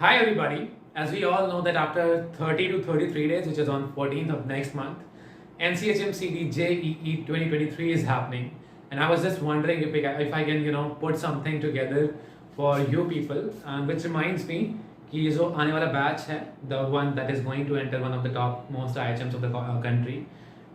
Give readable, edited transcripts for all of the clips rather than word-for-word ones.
Hi everybody. As we all know that after 30 to 33 days, which is on 14th of next month, NCHM JEE 2023 is happening. And I was just wondering if I can, put something together for you people. And which reminds me कि ये जो आने वाला batch है, the one that is going to enter one of the top most IHMs of the country,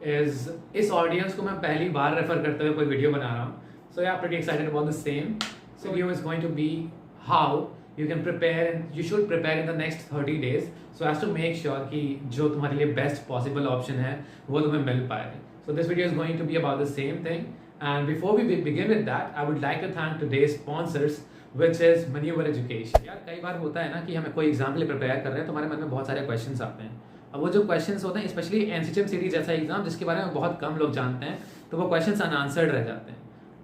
is इस audience को मैं पहली बार रेफर करते हुए कोई वीडियो बना रहा हूँ. So yeah, pretty excited about the same. So video is going to be how you can prepare and you should prepare in the next 30 days so as to make sure कि जो तुम्हारे लिए best possible option है वो तुम्हें मिल पाए. So this video is going to be about the same thing, and before we begin with that I would like to thank today's sponsors which is Maneuver Education. यार कई बार होता है ना कि हमें कोई एग्जाम के लिए प्रिपेयर कर रहे हैं तो हमारे मन में बहुत सारे क्वेश्चंस आते हैं. अब वो जो क्वेश्चंस होते हैं स्पेशली एनसीएचएम सीरीज जैसा एग्जाम जिसके बारे में बहुत कम लोग जानते हैं तो वो क्वेश्चंस अनआंसर्ड रह जाते हैं.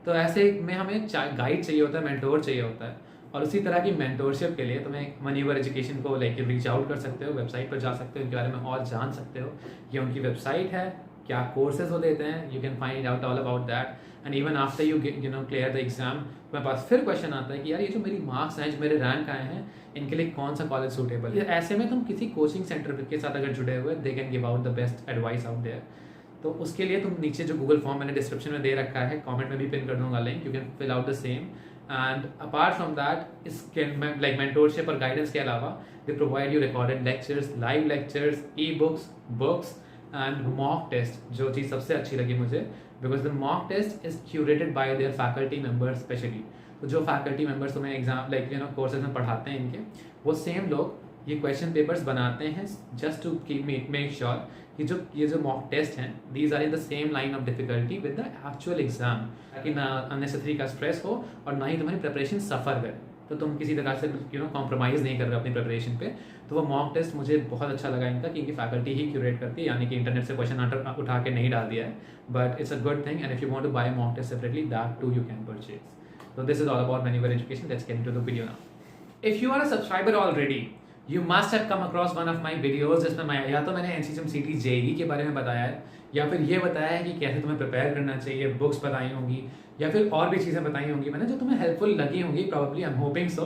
तो ऐसे में हमें गाइड चाहिए होता है, मेंटोर चाहिए होता है. और उसी तरह की मेंटोरशिप के लिए तुम्हें मनीवर एजुकेशन को लाइक रीच आउट कर सकते हो, वेबसाइट पर जा सकते हो, इनके बारे में और जान सकते हो. ये उनकी वेबसाइट है, क्या कोर्सेज वो देते हैं, you can find out all about that. And even after you clear the exam तुम्हारे पास फिर क्वेश्चन आता है कि यार ये जो मेरी मार्क्स हैं, जो मेरे रैंक आए हैं, इनके लिए कौन सा कॉलेज सूटेबल है. ऐसे में तुम किसी कोचिंग सेंटर के साथ अगर जुड़े हुए, they can give out the best advice out there. तो उसके लिए तुम नीचे जो गूगल फॉर्म मैंने डिस्क्रिप्शन में दे रखा है, कमेंट में भी पिन कर दूंगा link, you can fill out the same. And apart from that, इसके like mentorship और guidance के अलावा they provide you recorded lectures, live lectures, e-books, books and mock test. जो चीज़ सबसे अच्छी लगी मुझे because the mock test is curated by their faculty members specially. तो जो faculty members तुम्हें एग्जाम कोर्सेज में पढ़ाते हैं इनके, वो सेम लोग ये क्वेश्चन पेपर्स बनाते हैं जस्ट टू मेक श्योर कि जो ये जो मॉक टेस्ट हैं these are in the same line of difficulty with the actual exam, ताकि ना अननेसेसरी का स्ट्रेस हो और ना ही तुम्हारी प्रिपरेशन सफ़र करे. तो तुम किसी तरह से कॉम्प्रोमाइज़ नहीं कर रहे हो अपनी प्रिपरेशन पे. तो वो मॉक टेस्ट मुझे बहुत अच्छा लगा इनका, क्योंकि फैकल्टी ही क्यूरेट करती है, यानी कि इंटरनेट से क्वेश्चन उठा के नहीं डाल दिया है. But it's a good thing, and if you want to buy mock test separately that too you can purchase. So this is all about Maneuver Education. Let's get into the video now. If you are a subscriber already, you must have come across one of my videos जिसमें मैं या तो मैंने NCHM CT JEE के बारे में बताया है, या फिर ये बताया है कि कैसे तुम्हें प्रिपेयर करना चाहिए, बुक्स बताई होंगी, या फिर और भी चीज़ें बताई होंगी मैंने जो तुम्हें हेल्पफुल लगी होंगी. Probably I am hoping so.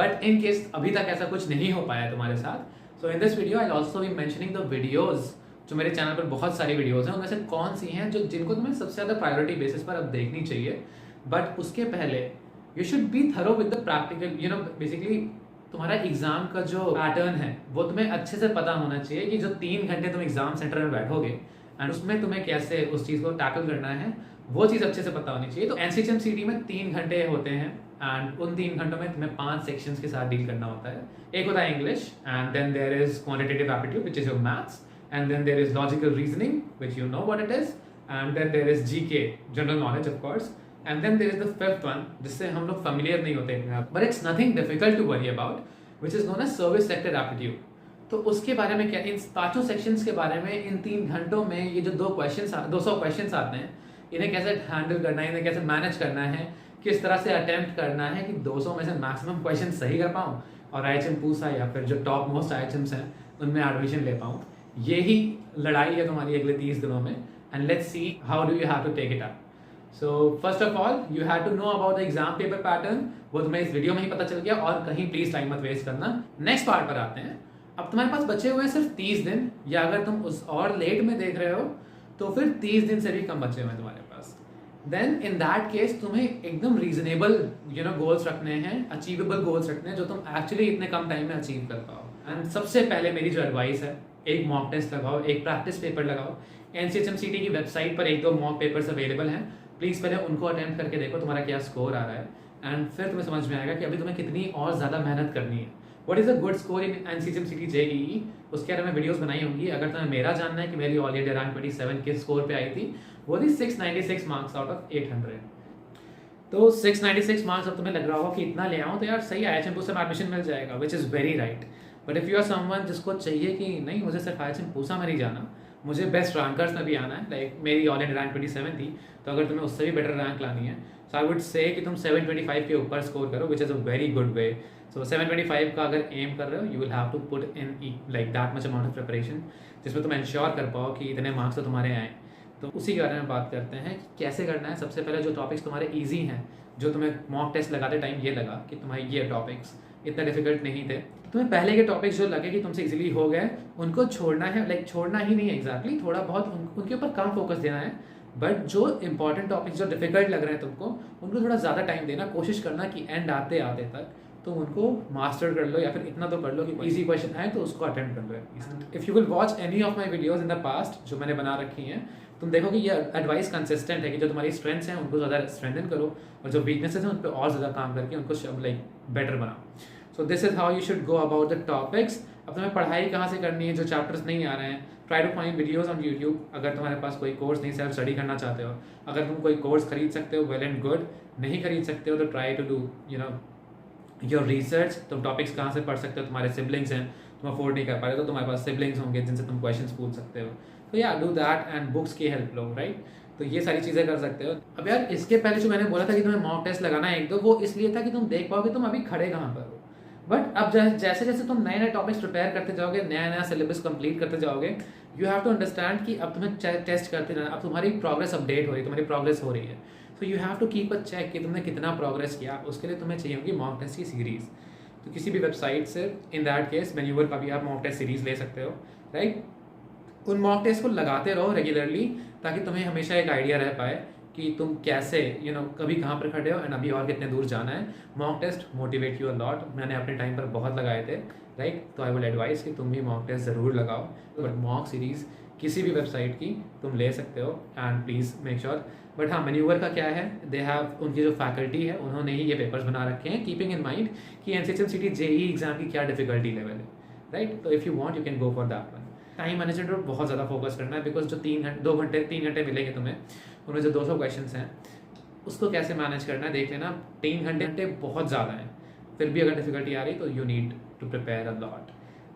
But in case अभी तक ऐसा कुछ नहीं हो पाया तुम्हारे साथ, so in this video I also be mentioning the videos जो मेरे चैनल पर बहुत सारी वीडियोज़ हैं, उनमें से कौन सी हैं जिनको तुम्हें सबसे ज़्यादा प्रायोरिटी बेसिस पर अब देखनी चाहिए. बट उसके पहले you should be thorough with the practical. Basically तुम्हारा एग्जाम का जो पैटर्न है वो तुम्हें अच्छे से पता होना चाहिए कि जो 3 घंटे तुम एग्जाम सेंटर में बैठोगे एंड उसमें तुम्हें कैसे उस चीज़ को टैकल करना है, वो चीज़ अच्छे से पता होनी चाहिए. तो एनसीएचएम सीटी में 3 घंटे होते हैं एंड उन 3 घंटों में तुम्हें 5 सेक्शंस के साथ डील करना होता है. एक होता है English, and then there is quantitative aptitude which is your maths, and then there is logical reasoning which you know what it is, and then there is GK general knowledge of course, and then there is the fifth one जिससे हम लोग familiar नहीं होते, but it's nothing difficult to worry about, which is known as service sector aptitude. तो उसके बारे में क्या, इन 5 सेक्शंस के बारे में इन 3 घंटों में ये जो 200 क्वेश्चंस आते हैं, इन्हें कैसे हैंडल करना है, इन्हें कैसे मैनेज करना है, किस तरह से अटेम्प्ट करना है कि 200 में से मैक्सिमम क्वेश्चन सही कर पाऊँ और IHM पूसा या फिर जो टॉप मोस्ट IHMs हैं उनमें एडमिशन ले पाऊँ. यही लड़ाई है तुम्हारी अगले 30 दिनों में, and let's see how do you have to take it up. So first of all you have to know about the exam paper pattern. वो तुम्हें इस वीडियो में ही पता चल गया, और कहीं प्लीज टाइम मत वेस्ट करना. नेक्स्ट पार्ट पर आते हैं. अब तुम्हारे पास बचे हुए हैं सिर्फ 30 दिन, या अगर तुम उस और लेट में देख रहे हो तो फिर 30 दिन से भी कम बचे हुए हैं तुम्हारे पास. देन इन दैट केस तुम्हें एकदम रीजनेबल गोल्स रखने हैं, अचीवेबल गोल्स रखने हैं जो तुम एक्चुअली इतने कम टाइम में अचीव कर पाओ. एंड सबसे पहले मेरी जो एडवाइस है, एक मॉक टेस्ट लगाओ, एक प्रैक्टिस पेपर लगाओ. एनसीएचएम सीटी की वेबसाइट पर 1-2 मॉक पेपर्स अवेलेबल हैं, प्लीज़ पहले उनको अटेम्प्ट करके देखो तुम्हारा क्या स्कोर आ रहा है, एंड फिर तुम्हें समझ में आएगा कि अभी तुम्हें कितनी और ज़्यादा मेहनत करनी है. What is a good score in NCHM सीटी जेईई, उसके बारे में वीडियोस बनाई होंगी. अगर तुम्हें मेरा जानना है कि मेरी ऑल इंडिया रैंक 27 किस स्कोर पे आई थी, वो थी 696 मार्क्स आउट ऑफ 800. तो 696 मार्क्स अब तुम्हें लग रहा होगा कि इतना ले आऊँ तो यार सही IHM पूसा में एडमिशन मिल जाएगा, which is very right. But if you are someone जिसको चाहिए कि नहीं मुझे सिर्फ IHM पूसा में नहीं जाना, मुझे बेस्ट रैंकर्स में भी आना है, लाइक मेरी ऑल इंडिया रैंक 27 थी, तो अगर तुम्हें उससे भी बेटर रैंक लानी है, सो आई वुड से कि तुम 725 के ऊपर स्कोर करो, which is a very good way. So 725 का अगर एम कर रहे हो, you will have to put in like that much amount of preparation, जिसमें तुम इंश्योर कर पाओ कि इतने मार्क्स तो तुम्हारे आए. तो उसी के बारे में बात करते हैं कि कैसे करना है. सबसे पहले जो टॉपिक्स तुम्हारे ईजी हैं, जो तुम्हें मॉक टेस्ट लगाते टाइम ये लगा कि तुम्हारे ये टॉपिक्स इतना डिफिकल्ट नहीं थे। तुम्हें पहले के टॉपिक्स जो लगे कि तुमसे इजीली हो गए उनको छोड़ना है, लाइक छोड़ना ही नहीं है एग्जैक्टली, थोड़ा बहुत उनके ऊपर कम फोकस देना है। बट जो इंपॉर्टेंट टॉपिक्स जो डिफिकल्ट लग रहे हैं तुमको, उनको थोड़ा ज़्यादा टाइम देना, कोशिश करना कि एंड आते आते तक तो उनको मास्टर कर लो, या फिर इतना तो कर लो कि इजी क्वेश्चन आए तो उसको अटेम्प्ट कर लो at least. If you will watch any of my videos in the past जो मैंने बना रखी हैं, तुम देखो कि ये एडवाइस कंसिस्टेंट है कि जो तुम्हारी स्ट्रेंथ्स हैं उनको ज़्यादा स्ट्रेंथन करो, और जो वीकनेसेस हैं उन पर और ज़्यादा काम करके उनको लाइक बेटर बनाओ। So this is how you should go about the topics. अब तुम्हें पढ़ाई कहाँ से करनी है, जो चैप्टर्स नहीं आ रहे हैं, try to find videos on YouTube. अगर तुम्हारे पास कोई कोर्स नहीं, सेल्फ स्टडी करना चाहते हो, अगर तुम कोई कोर्स खरीद सकते हो वेल एंड गुड, नहीं खरीद सकते हो तो try to do your research. तुम टॉपिक्स कहाँ से पढ़ सकते हो, तुम्हारे सिबलिंग्स हैं, तुम अफोर्ड नहीं कर पा रहे तो तुम्हारे पास सिबलिंग्स होंगे जिनसे तुम क्वेश्चंस पूछ सकते हो, तो या डू दैट एंड बुक्स की हेल्प लो, राइट। तो ये सारी चीज़ें कर सकते हो। अब यार इसके पहले जो मैंने बोला था कि तुम्हें मॉक टेस्ट लगाना है एक दो, वो इसलिए था कि तुम देख पाओगे तुम अभी खड़े कहाँ पर हो। बट अब जैसे जैसे तुम नए नए टॉपिक्स प्रिपेयर करते जाओगे, नया नया सिलेबस कंप्लीट करते जाओगे, यू हैव टू अंडरस्टैंड कि अब तुम्हें टेस्ट करते रहना, अब तुम्हारी प्रोग्रेस अपडेट हो रही है, तुम्हारी प्रोग्रेस हो रही है। So you have to keep a check कि तुमने कितना प्रोग्रेस किया। उसके लिए तुम्हें चाहिए होगी मॉक टेस्ट की सीरीज़। तो किसी भी वेबसाइट से, इन दैट केस मैन्यूवर का भी आप मॉक टेस्ट सीरीज़ ले सकते हो, राइट। उन मॉक टेस्ट को लगाते रहो रेगुलरली, ताकि तुम्हें हमेशा एक आइडिया रह पाए कि तुम कैसे कभी कहाँ पर खड़े हो एंड अभी और कितने दूर जाना है। Mock test motivate you a lot. मैंने अपने टाइम पर बहुत लगाए थे, राइट। तो आई विल एडवाइस कि तुम भी मॉक टेस्ट ज़रूर लगाओ। बट मॉक सीरीज़ किसी भी वेबसाइट की तुम ले सकते हो and please make sure. But हाँ, मैन्यूवर का क्या है, दे हैव, उनकी जो फैकल्टी है उन्होंने ही ये पेपर्स बना रखे हैं, कीपिंग इन माइंड कि NCHM-CT JEE एग्जाम की क्या डिफिकल्टी लेवल है, राइट। तो if you want you can go for that one. Time management पर बहुत ज़्यादा फोकस करना है, बिकॉज जो 3 घंटे मिलेंगे तुम्हें, उनमें जो 200 क्वेश्चन हैं उसको कैसे मैनेज करना है देख लेना। 3 घंटे बहुत ज़्यादा है, फिर भी अगर डिफिकल्टी आ रही तो you need to prepare a lot.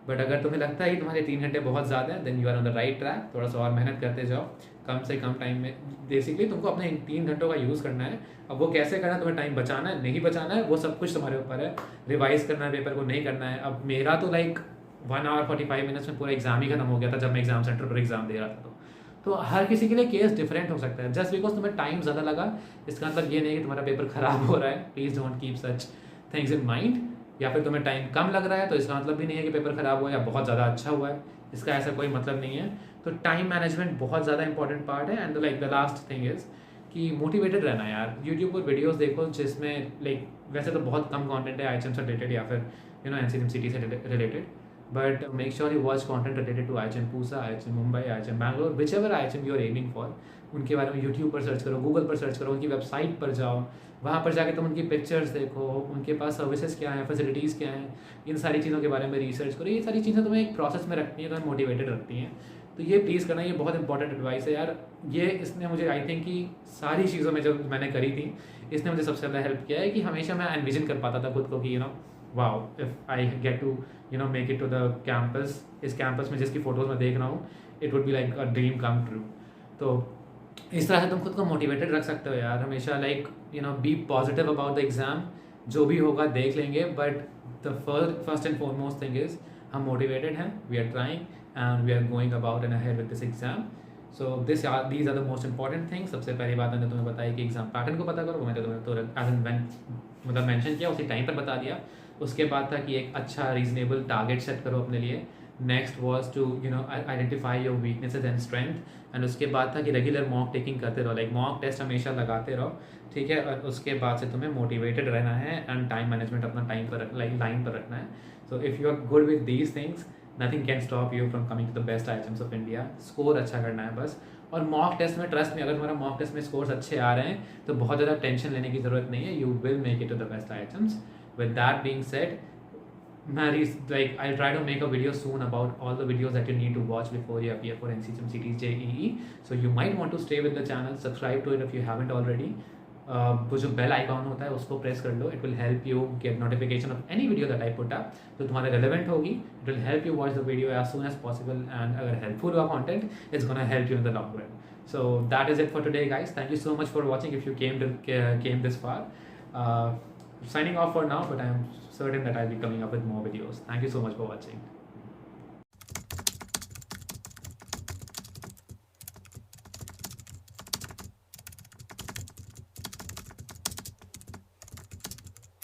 But अगर तुम्हें लगता है कि तुम्हारे 3 घंटे बहुत ज़्यादा है, then you are on the right track. थोड़ा सा और मेहनत करते जाओ, कम से कम टाइम में। बेसिकली तुमको अपने 3 घंटों का यूज़ करना है। अब वो कैसे करना है, तुम्हें टाइम बचाना है नहीं बचाना है, वो सब कुछ तुम्हारे ऊपर है। रिवाइज करना है पेपर को, नहीं करना है। अब मेरा तो लाइक 1 आवर 45 मिनट्स में पूरा एग्जाम ही खत्म हो गया था जब मैं एग्जाम सेंटर पर एग्जाम दे रहा था। तो हर किसी के लिए केस डिफरेंट हो सकता है। जस्ट बिकॉज तुम्हें टाइम ज़्यादा लगा इसका मतलब ये नहीं कि तुम्हारा पेपर खराब हो रहा है। Please don't keep such things in mind. या फिर तुम्हें टाइम कम लग रहा है तो इसका मतलब भी नहीं है कि पेपर खराब हुआ या बहुत ज़्यादा अच्छा हुआ है, इसका ऐसा कोई मतलब नहीं है। तो टाइम मैनेजमेंट बहुत ज़्यादा इंपॉर्टेंट पार्ट है। And like the last thing is कि मोटिवेटेड रहना यार। यूट्यूब पर वीडियोज़ देखो जिसमें लाइक वैसे तो बहुत कम कॉन्टेंट है IHM से रिलेटेड या फिर NCHM-CT से related, but make sure you watch content related to IHM Pusa, IHM Mumbai, IHM Bangalore, whichever IHM you are aiming for। उनके बारे में यूट्यूब पर सर्च करो, गूगल पर सर्च करो, उनकी वेबसाइट पर जाओ, वहाँ पर जाके तुम उनकी पिक्चर्स देखो, उनके पास सर्विसेज क्या हैं, फैसिलिटीज़ क्या हैं, इन सारी चीज़ों के बारे में रिसर्च करो। ये सारी चीज़ें तुम्हें एक प्रोसेस में रखती हैं, तुम्हें मोटिवेटेड रखती हैं। तो ये प्लीज़ करना, ये बहुत इंपॉर्टेंट एडवाइस है यार। ये इसने मुझे आई थिंक कि सारी चीज़ों में जब मैंने करी थी, इसने मुझे सबसे ज़्यादा हेल्प किया है कि हमेशा मैं एनविजन कर पाता था खुद को कि wow, if I get to make it to the campus, इस कैंपस में जिसकी फ़ोटोज़ मैं देख रहा हूँ, it would be like a dream come true। तो इस तरह से तुम खुद को मोटिवेटेड रख सकते हो यार हमेशा। Like be positive about the exam, जो भी होगा देख लेंगे। But the first and foremost thing is हम मोटिवेटेड हैं, we are trying and we are going about and ahead with this exam. So these are the most important things. सबसे पहली बात मैंने तुम्हें बताई कि एग्जाम पैटर्न को पता करो, वो मैंने तुम्हें मतलब मेंशन किया, उसी टाइम पर बता दिया। उसके बाद था कि एक अच्छा रीजनेबल टारगेट सेट करो अपने लिए। Next was to identify your weaknesses and strength. And उसके बाद था कि रेगुलर मॉक टेकिंग करते रहो, लाइक मॉक टेस्ट हमेशा लगाते रहो, ठीक है। और उसके बाद से तुम्हें मोटिवेटेड रहना है एंड टाइम मैनेजमेंट अपना टाइम पर लाइन पर रखना है। So if you are good with these things, nothing can stop you from coming to the best IHMs of India. Score अच्छा करना है बस। और मॉक टेस्ट में ट्रस्ट में, अगर तुम्हारा मॉक टेस्ट में स्कोर्स अच्छे आ रहे हैं तो बहुत ज़्यादा टेंशन लेने की ज़रूरत नहीं है, you will make it to the best IHMs। With that being said, I'll try to make a video soon about all the videos that you need to watch before you appear for NCHM-CT JEE. So you might want to stay with the channel, subscribe to it if you haven't already. वो जो bell icon होता है उसको press कर लो, it will help you get notification of any video that I put up जो तुम्हारे relevant होगी। It will help you watch the video as soon as possible and अगर हेल्पफुल हुआ content, it's gonna help you in the long run. So that is it for today, guys. Thank you so much for watching if you came this far. Signing off for now, but I am certain that I'll be coming up with more videos. Thank you so much for watching.